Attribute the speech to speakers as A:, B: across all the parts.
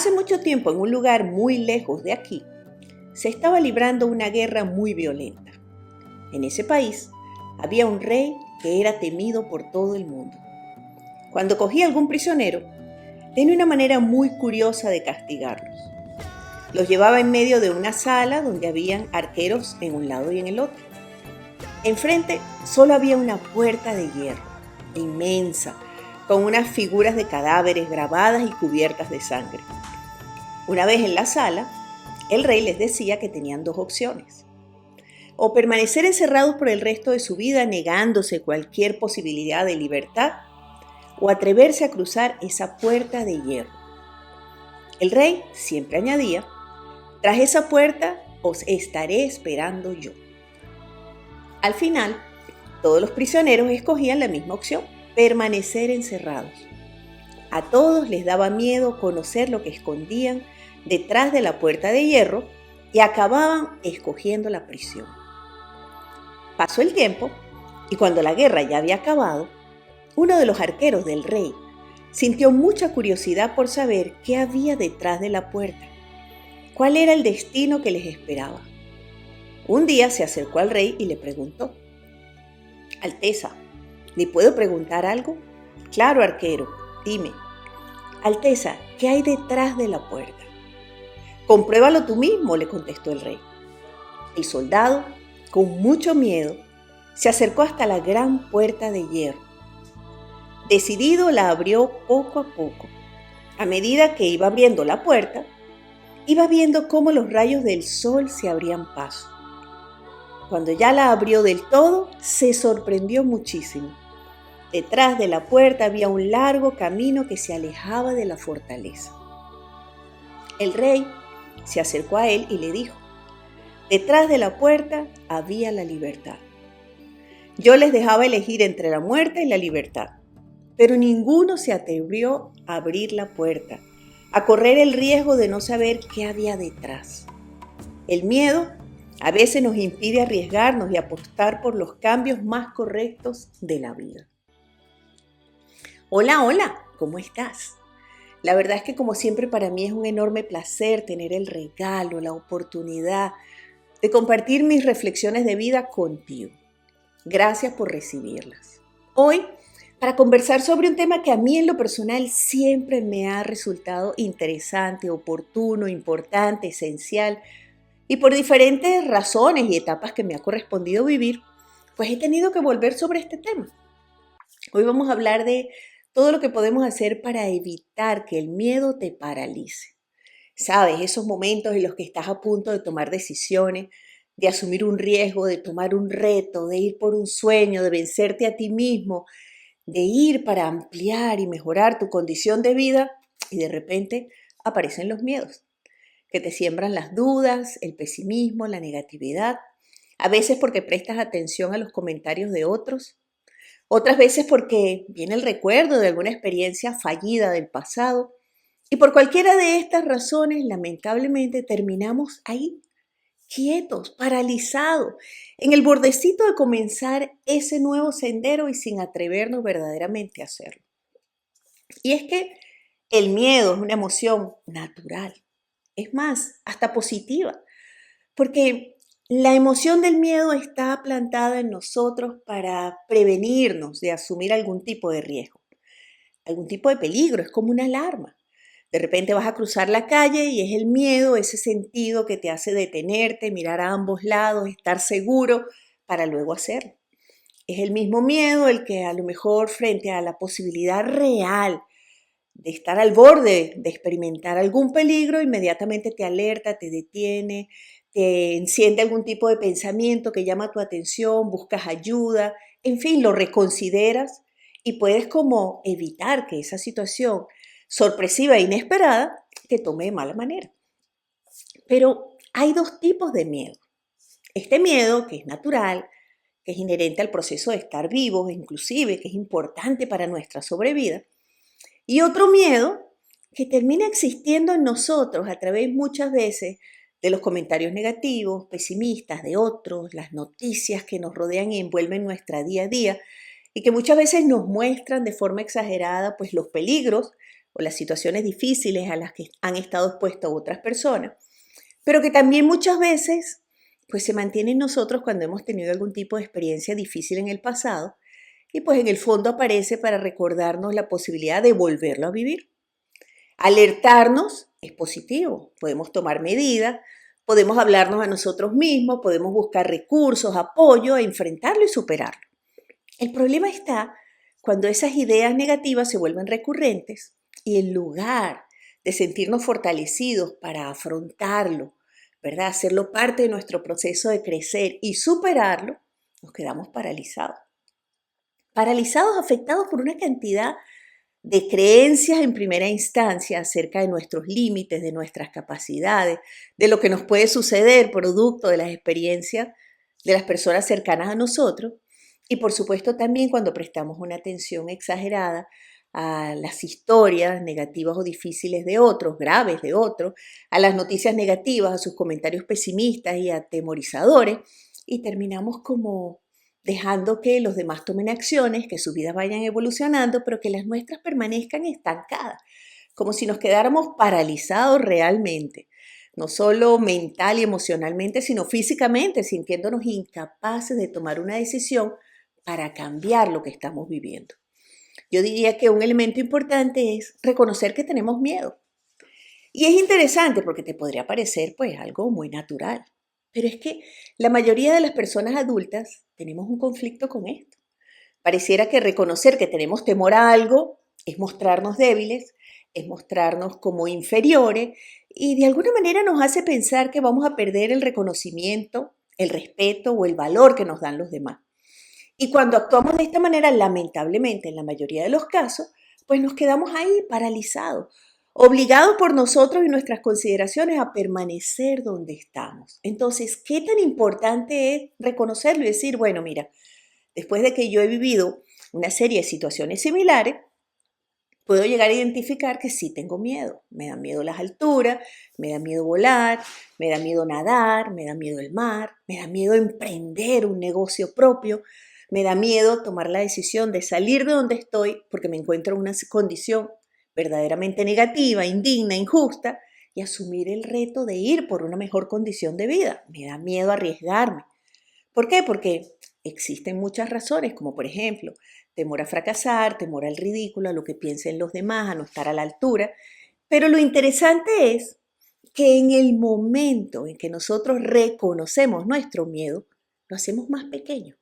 A: Hace mucho tiempo, en un lugar muy lejos de aquí, se estaba librando una guerra muy violenta. En ese país había un rey que era temido por todo el mundo. Cuando cogía algún prisionero, tenía una manera muy curiosa de castigarlos. Los llevaba en medio de una sala donde habían arqueros en un lado y en el otro. Enfrente solo había una puerta de hierro, inmensa, con unas figuras de cadáveres grabadas y cubiertas de sangre. Una vez en la sala, el rey les decía que tenían dos opciones: o permanecer encerrados por el resto de su vida negándose cualquier posibilidad de libertad, o atreverse a cruzar esa puerta de hierro. El rey siempre añadía: tras esa puerta os estaré esperando yo. Al final, todos los prisioneros escogían la misma opción: permanecer encerrados. A todos les daba miedo conocer lo que escondían detrás de la puerta de hierro y acababan escogiendo la prisión. Pasó el tiempo y cuando la guerra ya había acabado, uno de los arqueros del rey sintió mucha curiosidad por saber qué había detrás de la puerta, cuál era el destino que les esperaba. Un día se acercó al rey y le preguntó: Alteza, ¿le puedo preguntar algo? Claro, arquero, dime. Alteza, ¿qué hay detrás de la puerta? Compruébalo tú mismo, le contestó el rey. El soldado, con mucho miedo, se acercó hasta la gran puerta de hierro. Decidido, la abrió poco a poco. A medida que iba abriendo la puerta, iba viendo cómo los rayos del sol se abrían paso. Cuando ya la abrió del todo, se sorprendió muchísimo. Detrás de la puerta había un largo camino que se alejaba de la fortaleza. El rey se acercó a él y le dijo: detrás de la puerta había la libertad. Yo les dejaba elegir entre la muerte y la libertad, pero ninguno se atrevió a abrir la puerta, a correr el riesgo de no saber qué había detrás. El miedo a veces nos impide arriesgarnos y apostar por los cambios más correctos de la vida. Hola, ¿cómo estás? La verdad es que, como siempre, para mí es un enorme placer tener el regalo, la oportunidad de compartir mis reflexiones de vida contigo. Gracias por recibirlas. Hoy, para conversar sobre un tema que a mí en lo personal siempre me ha resultado interesante, oportuno, importante, esencial, y por diferentes razones y etapas que me ha correspondido vivir, pues he tenido que volver sobre este tema. Hoy vamos a hablar de todo lo que podemos hacer para evitar que el miedo te paralice. ¿Sabes? Esos momentos en los que estás a punto de tomar decisiones, de asumir un riesgo, de tomar un reto, de ir por un sueño, de vencerte a ti mismo, de ir para ampliar y mejorar tu condición de vida, y de repente aparecen los miedos, que te siembran las dudas, el pesimismo, la negatividad, a veces porque prestas atención a los comentarios de otros, otras veces porque viene el recuerdo de alguna experiencia fallida del pasado, y por cualquiera de estas razones, lamentablemente, terminamos ahí, quietos, paralizados, en el bordecito de comenzar ese nuevo sendero y sin atrevernos verdaderamente a hacerlo. Y es que el miedo es una emoción natural, es más, hasta positiva, porque la emoción del miedo está plantada en nosotros para prevenirnos de asumir algún tipo de riesgo, algún tipo de peligro. Es como una alarma. De repente vas a cruzar la calle y es el miedo, ese sentido que te hace detenerte, mirar a ambos lados, estar seguro para luego hacerlo. Es el mismo miedo el que, a lo mejor, frente a la posibilidad real de estar al borde de experimentar algún peligro, inmediatamente te alerta, te detiene, te enciende algún tipo de pensamiento que llama tu atención, buscas ayuda, en fin, lo reconsideras y puedes como evitar que esa situación sorpresiva e inesperada te tome de mala manera. Pero hay dos tipos de miedo. Este miedo, que es natural, que es inherente al proceso de estar vivos, inclusive que es importante para nuestra sobrevida, y otro miedo que termina existiendo en nosotros a través muchas veces de los comentarios negativos, pesimistas de otros, las noticias que nos rodean y envuelven nuestra día a día y que muchas veces nos muestran de forma exagerada pues los peligros, o las situaciones difíciles a las que han estado expuestas otras personas, pero que también muchas veces pues se mantiene en nosotros cuando hemos tenido algún tipo de experiencia difícil en el pasado y pues en el fondo aparece para recordarnos la posibilidad de volverlo a vivir. Alertarnos es positivo, podemos tomar medidas, podemos hablarnos a nosotros mismos, podemos buscar recursos, apoyo, enfrentarlo y superarlo. El problema está cuando esas ideas negativas se vuelven recurrentes y en lugar de sentirnos fortalecidos para afrontarlo, ¿verdad? Hacerlo parte de nuestro proceso de crecer y superarlo, nos quedamos paralizados. Paralizados, afectados por una cantidad de creencias en primera instancia acerca de nuestros límites, de nuestras capacidades, de lo que nos puede suceder producto de las experiencias de las personas cercanas a nosotros y por supuesto también cuando prestamos una atención exagerada a las historias negativas o difíciles de otros, graves de otros, a las noticias negativas, a sus comentarios pesimistas y atemorizadores y terminamos como dejando que los demás tomen acciones, que sus vidas vayan evolucionando, pero que las nuestras permanezcan estancadas, como si nos quedáramos paralizados realmente, no solo mental y emocionalmente, sino físicamente, sintiéndonos incapaces de tomar una decisión para cambiar lo que estamos viviendo. Yo diría que un elemento importante es reconocer que tenemos miedo. Y es interesante porque te podría parecer pues algo muy natural. Pero es que la mayoría de las personas adultas tenemos un conflicto con esto. Pareciera que reconocer que tenemos temor a algo es mostrarnos débiles, es mostrarnos como inferiores y de alguna manera nos hace pensar que vamos a perder el reconocimiento, el respeto o el valor que nos dan los demás. Y cuando actuamos de esta manera, lamentablemente, en la mayoría de los casos, pues nos quedamos ahí paralizados, obligados por nosotros y nuestras consideraciones a permanecer donde estamos. Entonces, ¿qué tan importante es reconocerlo y decir, bueno, mira, después de que yo he vivido una serie de situaciones similares, puedo llegar a identificar que sí tengo miedo. Me da miedo las alturas, me da miedo volar, me da miedo nadar, me da miedo el mar, me da miedo emprender un negocio propio, me da miedo tomar la decisión de salir de donde estoy porque me encuentro en una condición verdaderamente negativa, indigna, injusta y asumir el reto de ir por una mejor condición de vida. Me da miedo arriesgarme. ¿Por qué? Porque existen muchas razones, como por ejemplo, temor a fracasar, temor al ridículo, a lo que piensen los demás, a no estar a la altura. Pero lo interesante es que en el momento en que nosotros reconocemos nuestro miedo, lo hacemos más pequeño.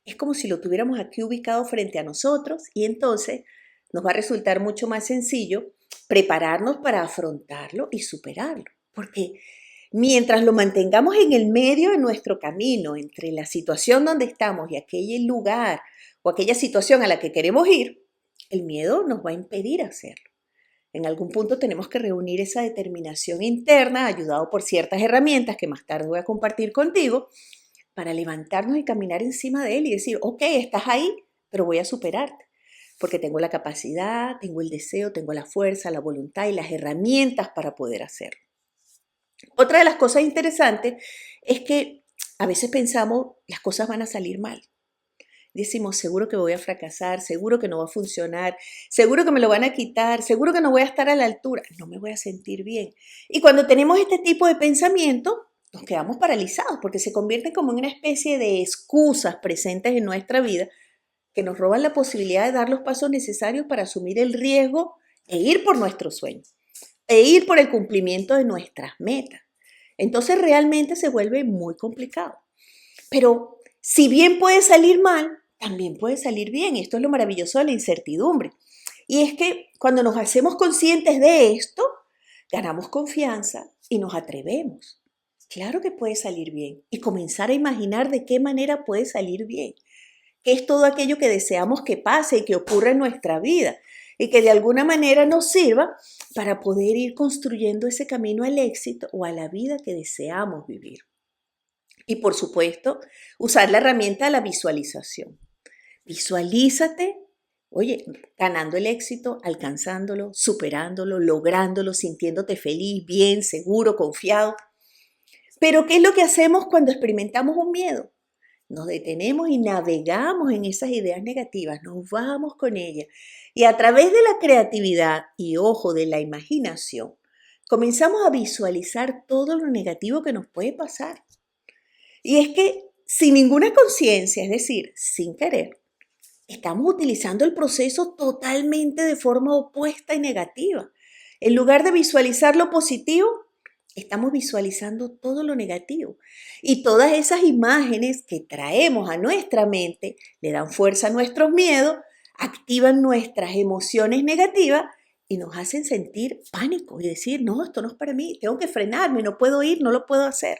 A: Es como si lo tuviéramos aquí ubicado frente a nosotros y entonces nos va a resultar mucho más sencillo prepararnos para afrontarlo y superarlo. Porque mientras lo mantengamos en el medio de nuestro camino, entre la situación donde estamos y aquel lugar o aquella situación a la que queremos ir, el miedo nos va a impedir hacerlo. En algún punto tenemos que reunir esa determinación interna, ayudado por ciertas herramientas que más tarde voy a compartir contigo, para levantarnos y caminar encima de él y decir, ok, estás ahí, pero voy a superarte, porque tengo la capacidad, tengo el deseo, tengo la fuerza, la voluntad y las herramientas para poder hacerlo. Otra de las cosas interesantes es que a veces pensamos las cosas van a salir mal. Decimos, seguro que voy a fracasar, seguro que no va a funcionar, seguro que me lo van a quitar, seguro que no voy a estar a la altura, no me voy a sentir bien. Y cuando tenemos este tipo de pensamiento, nos quedamos paralizados porque se convierten como en una especie de excusas presentes en nuestra vida que nos roban la posibilidad de dar los pasos necesarios para asumir el riesgo e ir por nuestros sueños, e ir por el cumplimiento de nuestras metas. Entonces realmente se vuelve muy complicado. Pero si bien puede salir mal, también puede salir bien. Esto es lo maravilloso de la incertidumbre. Y es que cuando nos hacemos conscientes de esto, ganamos confianza y nos atrevemos. Claro que puede salir bien y comenzar a imaginar de qué manera puede salir bien, que es todo aquello que deseamos que pase y que ocurra en nuestra vida y que de alguna manera nos sirva para poder ir construyendo ese camino al éxito o a la vida que deseamos vivir. Y por supuesto, usar la herramienta de la visualización. Visualízate, oye, ganando el éxito, alcanzándolo, superándolo, lográndolo, sintiéndote feliz, bien, seguro, confiado. Pero ¿qué es lo que hacemos cuando experimentamos un miedo? Nos detenemos y navegamos en esas ideas negativas, nos vamos con ellas. Y a través de la creatividad y, ojo, de la imaginación, comenzamos a visualizar todo lo negativo que nos puede pasar. Y es que sin ninguna conciencia, es decir, sin querer, estamos utilizando el proceso totalmente de forma opuesta y negativa. En lugar de visualizar lo positivo, estamos visualizando todo lo negativo. Y todas esas imágenes que traemos a nuestra mente le dan fuerza a nuestros miedos, activan nuestras emociones negativas y nos hacen sentir pánico y decir, no, esto no es para mí, tengo que frenarme, no puedo ir, no lo puedo hacer.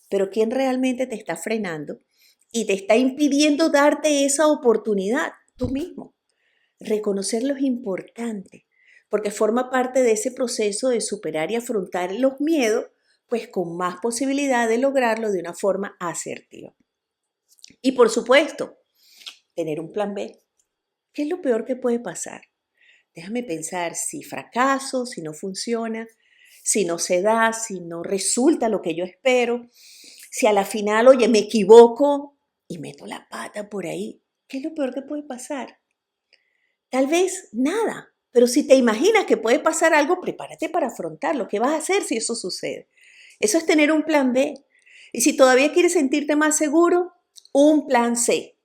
A: Pero ¿quién realmente te está frenando y te está impidiendo darte esa oportunidad? Tú mismo. Reconocerlo es importante, porque forma parte de ese proceso de superar y afrontar los miedos, pues con más posibilidad de lograrlo de una forma asertiva. Y por supuesto, tener un plan B. ¿Qué es lo peor que puede pasar? Déjame pensar si fracaso, si no funciona, si no se da, si no resulta lo que yo espero, si a la final, oye, me equivoco y meto la pata por ahí. ¿Qué es lo peor que puede pasar? Tal vez nada, pero si te imaginas que puede pasar algo, prepárate para afrontarlo. ¿Qué vas a hacer si eso sucede? Eso es tener un plan B. Y si todavía quieres sentirte más seguro, un plan C.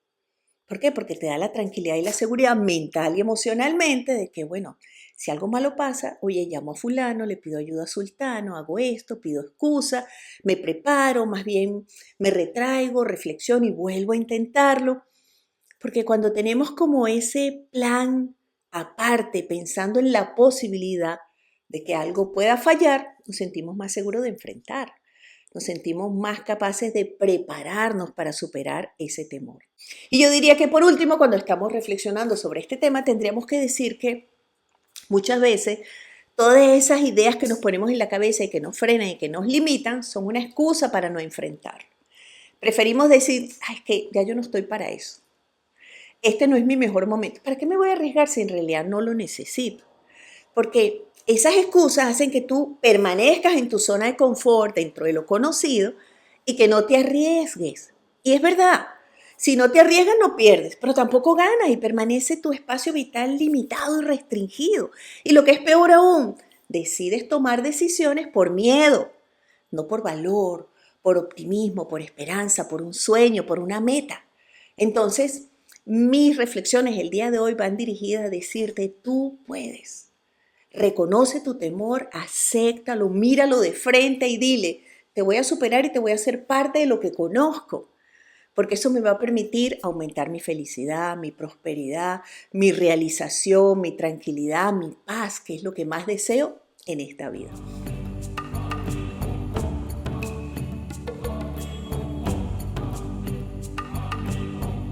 A: ¿Por qué? Porque te da la tranquilidad y la seguridad mental y emocionalmente de que, bueno, si algo malo pasa, oye, llamo a fulano, le pido ayuda a sultano, hago esto, pido excusa, me preparo, más bien me retraigo, reflexiono y vuelvo a intentarlo. Porque cuando tenemos como ese plan aparte, pensando en la posibilidad de que algo pueda fallar, nos sentimos más seguros de enfrentar. Nos sentimos más capaces de prepararnos para superar ese temor. Y yo diría que por último, cuando estamos reflexionando sobre este tema, tendríamos que decir que muchas veces todas esas ideas que nos ponemos en la cabeza y que nos frenan y que nos limitan son una excusa para no enfrentar. Preferimos decir, ay, es que ya yo no estoy para eso. Este no es mi mejor momento. ¿Para qué me voy a arriesgar si en realidad no lo necesito? Porque esas excusas hacen que tú permanezcas en tu zona de confort, dentro de lo conocido, y que no te arriesgues. Y es verdad, si no te arriesgas no pierdes, pero tampoco ganas y permanece tu espacio vital limitado y restringido. Y lo que es peor aún, decides tomar decisiones por miedo, no por valor, por optimismo, por esperanza, por un sueño, por una meta. Entonces, mis reflexiones el día de hoy van dirigidas a decirte, tú puedes. Reconoce tu temor, acéptalo, míralo de frente y dile, te voy a superar y te voy a hacer parte de lo que conozco, porque eso me va a permitir aumentar mi felicidad, mi prosperidad, mi realización, mi tranquilidad, mi paz, que es lo que más deseo en esta vida.